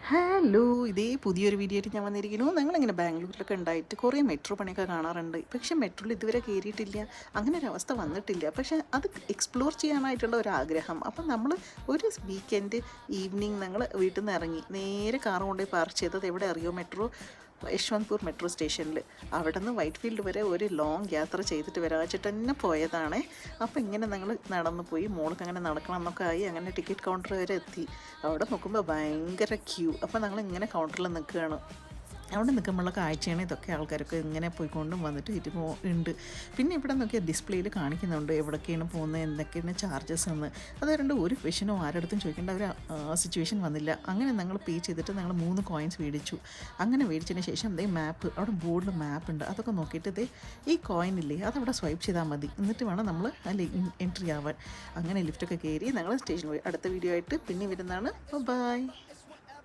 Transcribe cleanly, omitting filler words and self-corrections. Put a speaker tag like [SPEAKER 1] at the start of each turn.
[SPEAKER 1] Hello, ഇതേ പുതിയൊരു video ആയിട്ട് ഞാൻ വന്നിരിക്കുന്നു. ഞങ്ങളിങ്ങനെ ബാംഗ്ലൂരിലൊക്കെ ഉണ്ടായിട്ട് കുറേ മെട്രോ പണിയൊക്കെ കാണാറുണ്ട്. പക്ഷേ മെട്രോയിൽ ഇതുവരെ കയറിയിട്ടില്ല. അങ്ങനെ ഒരു അവസ്ഥ വന്നിട്ടില്ല. പക്ഷേ അത് എക്സ്പ്ലോർ ചെയ്യാനായിട്ടുള്ള ഒരു ആഗ്രഹം. അപ്പം നമ്മൾ ഒരു വീക്കെൻഡ് ഈവനിങ് ഞങ്ങൾ വീട്ടിൽ നിന്ന് ഇറങ്ങി നേരെ കാർ കൊണ്ടുപോയി പാർക്ക് ചെയ്തത് എവിടെ അറിയോ? യശ്വന്ത്പൂർ മെട്രോ സ്റ്റേഷനിൽ. അവിടെ നിന്ന് വൈറ്റ് ഫീൽഡ് വരെ ഒരു ലോങ് യാത്ര ചെയ്തിട്ട് വരാച്ചിട്ട് തന്നെ പോയതാണേ. അപ്പോൾ ഇങ്ങനെ ഞങ്ങൾ നടന്നു പോയി. മോൾക്ക് അങ്ങനെ നടക്കണം എന്നൊക്കെ ആയി. അങ്ങനെ ടിക്കറ്റ് കൗണ്ടർ വരെ എത്തി. അവിടെ നോക്കുമ്പോൾ ഭയങ്കര ക്യൂ. അപ്പോൾ ഞങ്ങൾ ഇങ്ങനെ കൗണ്ടറിൽ നിൽക്കുകയാണ്. അവിടെ നിൽക്കുമ്പോഴുള്ള കാഴ്ചയാണ് ഇതൊക്കെ. ആൾക്കാരൊക്കെ ഇങ്ങനെ പോയിക്കൊണ്ടും വന്നിട്ട് ഉണ്ട്. പിന്നെ ഇവിടെ നോക്കിയാൽ ഡിസ്പ്ലേയിൽ കാണിക്കുന്നുണ്ട് എവിടേക്കാണ് പോകുന്നത്, എന്തൊക്കെയാണ് ചാർജസ് എന്ന്. അതുകൊണ്ട് ഒരു ക്വസ്റ്റനോ ആരുടെ ചോദിക്കേണ്ട ഒരു സിറ്റുവേഷൻ വന്നില്ല. അങ്ങനെ ഞങ്ങൾ പേ ചെയ്തിട്ട് ഞങ്ങൾ 3 കോയിൻസ് മേടിച്ചു. അങ്ങനെ മേടിച്ചതിന് ശേഷം മാപ്പ്, അവിടെ ബോർഡിൽ മാപ്പ് ഉണ്ട്. അതൊക്കെ നോക്കിയിട്ട് ഈ കോയിനില്ലേ അതവിടെ സ്വൈപ്പ് ചെയ്താൽ മതി. എന്നിട്ട് വേണം നമ്മൾ അതിൽ എൻട്രി ആവാൻ. അങ്ങനെ ലിഫ്റ്റൊക്കെ കയറി ഞങ്ങൾ സ്റ്റേഷനിൽ പോയി. അടുത്ത വീഡിയോ ആയിട്ട് പിന്നെ വരുന്നതാണ്. ബൈ.